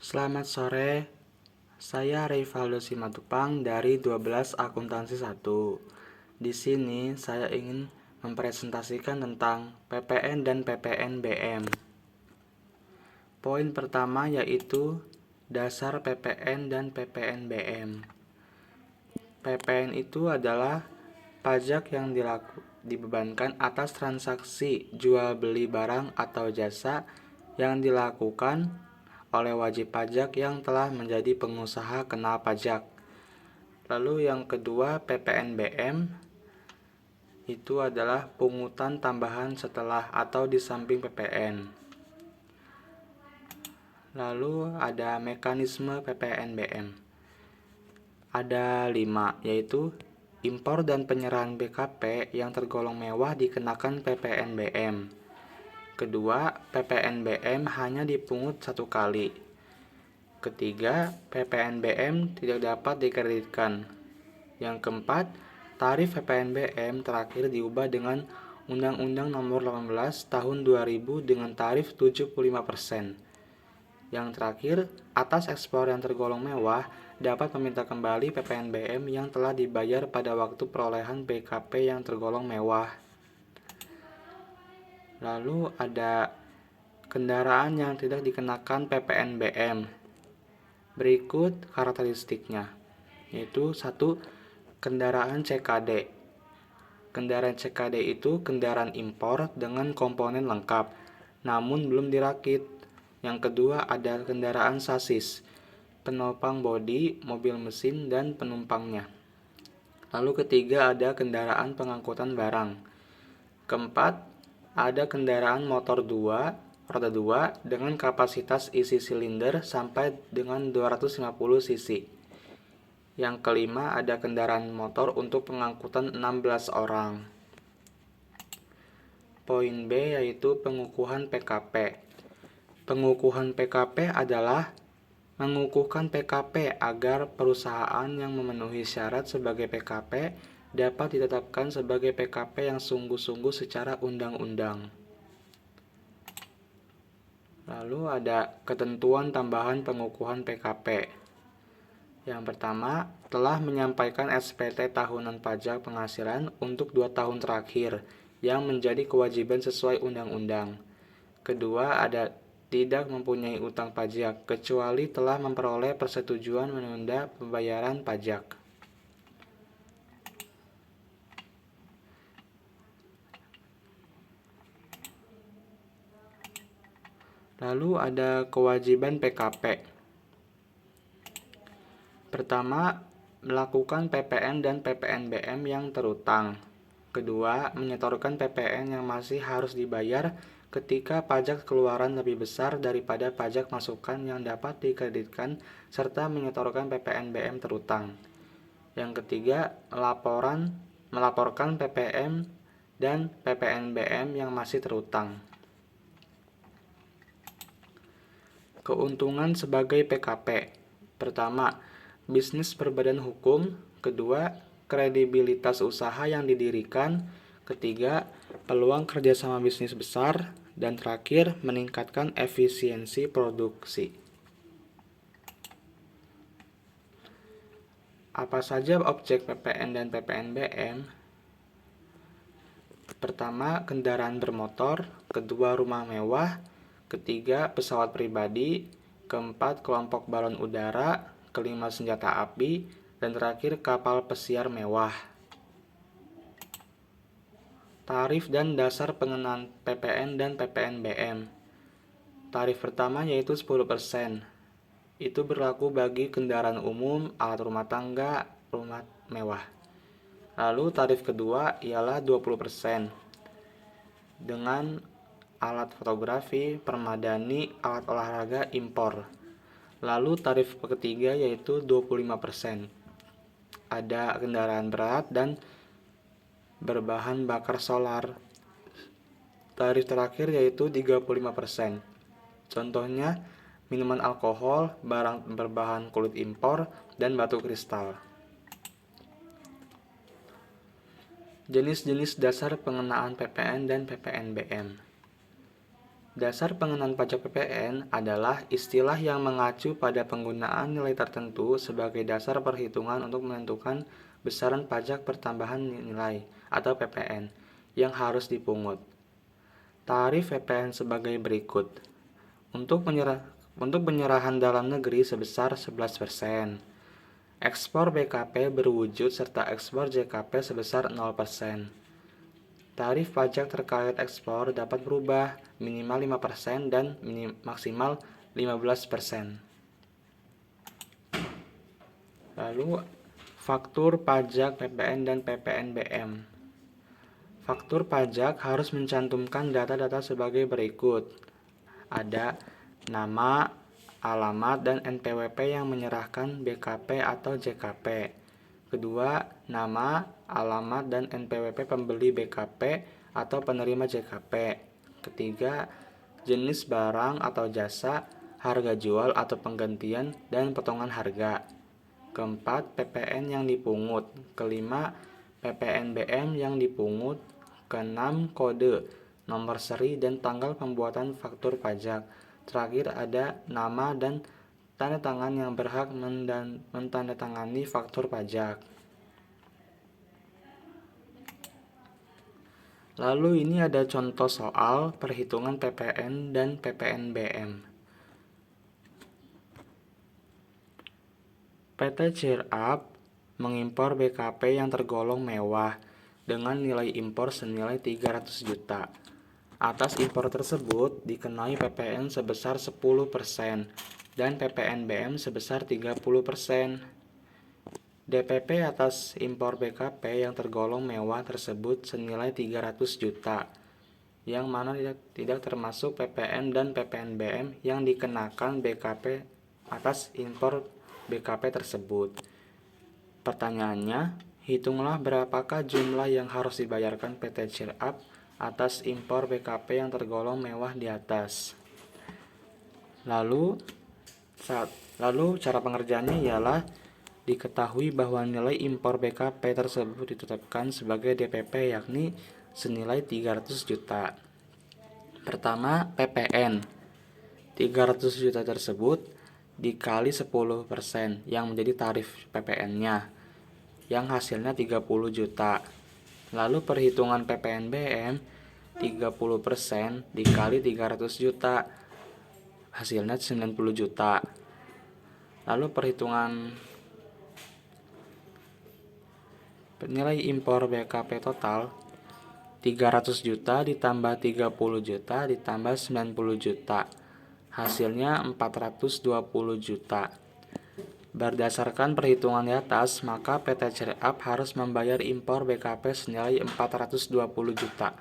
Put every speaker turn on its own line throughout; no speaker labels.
Selamat sore, saya Rivaldo Simatupang dari 12 Akuntansi 1. Di sini saya ingin mempresentasikan tentang PPN dan PPNBM. Poin pertama yaitu dasar PPN dan PPNBM. PPN itu adalah pajak yang dibebankan atas transaksi jual beli barang atau jasa yang dilakukan oleh wajib pajak yang telah menjadi pengusaha kena pajak. Lalu yang kedua, PPNBM itu adalah pungutan tambahan setelah atau di samping PPN. Lalu ada mekanisme PPNBM. Ada 5, yaitu impor dan penyerahan BKP yang tergolong mewah dikenakan PPNBM. Kedua, PPNBM hanya dipungut 1 kali. Ketiga, PPNBM tidak dapat dikreditkan. Yang keempat, tarif PPNBM terakhir diubah dengan Undang-Undang Nomor 18 Tahun 2000 dengan tarif 75%. Yang terakhir, atas ekspor yang tergolong mewah dapat meminta kembali PPNBM yang telah dibayar pada waktu perolehan BKP yang tergolong mewah. Lalu ada kendaraan yang tidak dikenakan PPNBM. Berikut karakteristiknya, yaitu 1. Kendaraan CKD. Kendaraan CKD itu kendaraan impor dengan komponen lengkap, namun belum dirakit. Yang kedua ada kendaraan sasis, penopang bodi, mobil mesin, dan penumpangnya. Lalu ketiga ada kendaraan pengangkutan barang. Keempat, ada kendaraan motor 2, roda 2 dengan kapasitas isi silinder sampai dengan 250 cc. Yang kelima ada kendaraan motor untuk pengangkutan 16 orang. Poin B yaitu pengukuhan PKP. Pengukuhan PKP adalah mengukuhkan PKP agar perusahaan yang memenuhi syarat sebagai PKP dapat ditetapkan sebagai PKP yang sungguh-sungguh secara undang-undang. Lalu ada ketentuan tambahan pengukuhan PKP. Yang pertama, telah menyampaikan SPT tahunan pajak penghasilan untuk 2 tahun terakhir yang menjadi kewajiban sesuai undang-undang. Kedua, ada tidak mempunyai utang pajak kecuali telah memperoleh persetujuan menunda pembayaran pajak. Lalu ada kewajiban PKP. Pertama, melakukan PPN dan PPNBM yang terutang. Kedua, menyetorkan PPN yang masih harus dibayar ketika pajak keluaran lebih besar daripada pajak masukan yang dapat dikreditkan serta menyetorkan PPNBM terutang. Yang ketiga, melaporkan PPN dan PPNBM yang masih terutang. Keuntungan sebagai PKP. Pertama, bisnis berbadan hukum. Kedua, kredibilitas usaha yang didirikan. Ketiga, peluang kerjasama bisnis besar. Dan terakhir, meningkatkan efisiensi produksi. Apa saja objek PPN dan PPNBM? Pertama, kendaraan bermotor. Kedua, rumah mewah. Ketiga, pesawat pribadi. Keempat, kelompok balon udara. Kelima, senjata api. Dan terakhir, kapal pesiar mewah. Tarif dan dasar pengenaan PPN dan PPNBM. Tarif pertama yaitu 10%. Itu berlaku bagi kendaraan umum, alat rumah tangga, rumah mewah. Lalu tarif kedua ialah 20% dengan alat fotografi, permadani, alat olahraga impor. Lalu tarif ketiga yaitu 25%. Ada kendaraan berat dan berbahan bakar solar. Tarif terakhir yaitu 35%. Contohnya minuman alkohol, barang berbahan kulit impor, dan batu kristal. Jenis-jenis dasar pengenaan PPN dan PPNBM. Dasar pengenaan pajak PPN adalah istilah yang mengacu pada penggunaan nilai tertentu sebagai dasar perhitungan untuk menentukan besaran pajak pertambahan nilai atau PPN yang harus dipungut. Tarif PPN sebagai berikut. Untuk penyerahan dalam negeri sebesar 11%. Ekspor BKP berwujud serta ekspor JKP sebesar 0%. Tarif pajak terkait ekspor dapat berubah minimal 5% dan maksimal 15%. Lalu faktur pajak PPN dan PPNBM. Faktur pajak harus mencantumkan data-data sebagai berikut. Ada nama, alamat, dan NPWP yang menyerahkan BKP atau JKP. Kedua, nama, alamat, dan NPWP pembeli BKP atau penerima JKP. Ketiga, jenis barang atau jasa, harga jual atau penggantian, dan potongan harga. Keempat, PPN yang dipungut. Kelima, PPNBM yang dipungut. Keenam, kode, nomor seri, dan tanggal pembuatan faktur pajak. Terakhir ada nama dan tanda tangan yang berhak mentandatangani faktur pajak. Lalu ini ada contoh soal perhitungan PPN dan PPNBM. PT Cheer Up mengimpor BKP yang tergolong mewah dengan nilai impor senilai 300 juta. Atas impor tersebut dikenai PPN sebesar 10% dan PPNBM sebesar 30%. DPP atas impor BKP yang tergolong mewah tersebut senilai 300 juta, yang mana tidak termasuk PPN dan PPNBM yang dikenakan BKP atas impor BKP tersebut. Pertanyaannya, hitunglah berapakah jumlah yang harus dibayarkan PT Cheer Up atas impor BKP yang tergolong mewah di atas. Lalu cara pengerjaannya ialah diketahui bahwa nilai impor BKP tersebut ditetapkan sebagai DPP yakni senilai 300 juta. Pertama, PPN 300 juta tersebut dikali 10% yang menjadi tarif PPN-nya yang hasilnya 30 juta. Lalu perhitungan PPNBM 30% dikali 300 juta hasilnya 90 juta. Lalu perhitungan nilai impor BKP total 300 juta ditambah 30 juta ditambah 90 juta hasilnya 420 juta. Berdasarkan perhitungan di atas, maka PT Cheer Up harus membayar impor BKP senilai 420 juta.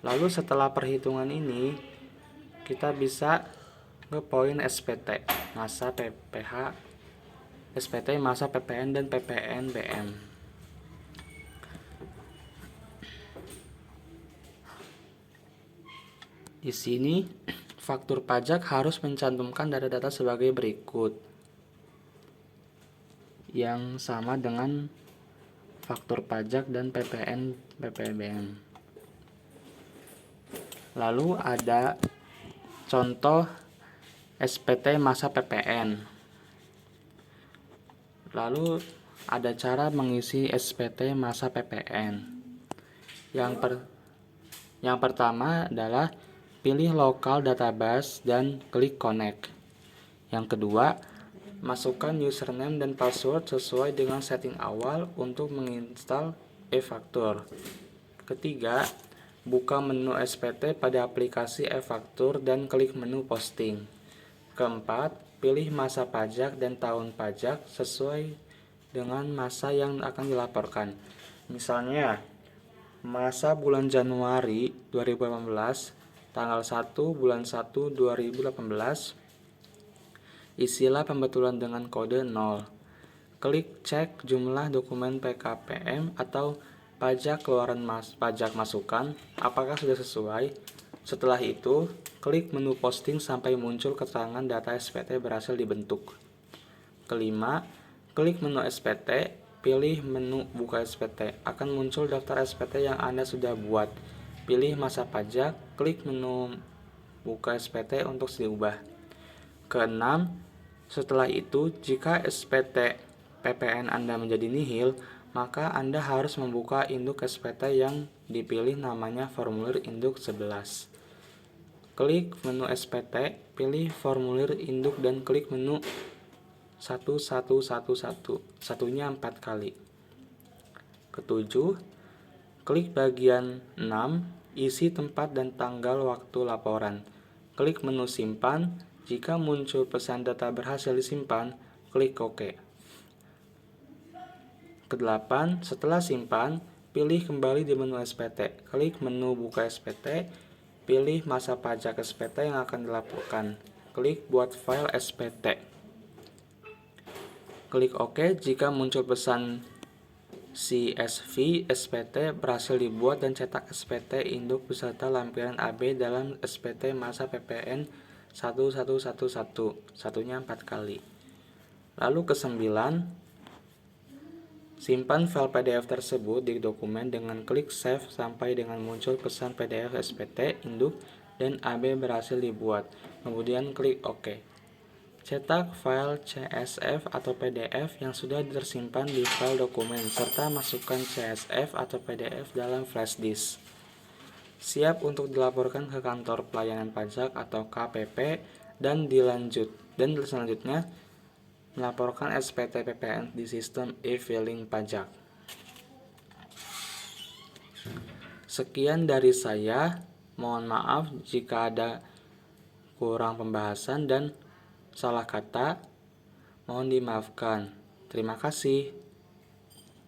Lalu setelah perhitungan ini, kita bisa ke poin SPT, masa PPH, SPT, masa PPN, dan PPNBM. Di sini, faktur pajak harus mencantumkan data-data sebagai berikut, yang sama dengan faktur pajak dan PPN, PPNBM. Lalu ada contoh SPT masa PPN. Lalu ada cara mengisi SPT masa PPN. Yang pertama adalah pilih lokal database dan klik connect. Yang kedua, masukkan username dan password sesuai dengan setting awal untuk menginstal e-faktur. Ketiga, buka menu SPT pada aplikasi e-faktur dan klik menu posting. Keempat, pilih masa pajak dan tahun pajak sesuai dengan masa yang akan dilaporkan. Misalnya, masa bulan Januari 2018, tanggal 1 bulan 1 2018, isilah pembetulan dengan kode 0. Klik cek jumlah dokumen PKPM atau pajak keluaran pajak masukan, apakah sudah sesuai. Setelah itu, klik menu posting sampai muncul keterangan data SPT berhasil dibentuk. Kelima, klik menu SPT, pilih menu buka SPT. Akan muncul daftar SPT yang Anda sudah buat. pilih masa pajak, klik menu buka SPT untuk diubah. Keenam, setelah itu jika SPT PPN Anda menjadi nihil, maka Anda harus membuka induk SPT yang dipilih namanya formulir induk 11. Klik menu SPT, pilih formulir induk dan klik menu 1111, satunya 4 kali. Ketujuh, klik bagian 6, isi tempat dan tanggal waktu laporan. Klik menu simpan, jika muncul pesan data berhasil disimpan, klik OK. Kedelapan, setelah simpan, pilih kembali di menu SPT. Klik menu buka SPT, pilih masa pajak SPT yang akan dilaporkan. Klik buat file SPT. Klik OK jika muncul pesan CSV SPT berhasil dibuat dan cetak SPT induk beserta lampiran AB dalam SPT masa PPN 1111, satunya 4 kali. Lalu kesembilan, simpan file PDF tersebut di dokumen dengan klik save sampai dengan muncul pesan PDF SPT induk dan AB berhasil dibuat. Kemudian klik OK. Cetak file CSV atau PDF yang sudah tersimpan di file dokumen serta masukkan CSV atau PDF dalam flash disk. Siap untuk dilaporkan ke kantor pelayanan pajak atau KPP dan selanjutnya melaporkan SPT PPN di sistem e-filing pajak. Sekian dari saya. Mohon maaf jika ada kurang pembahasan dan salah kata, mohon dimaafkan. Terima kasih.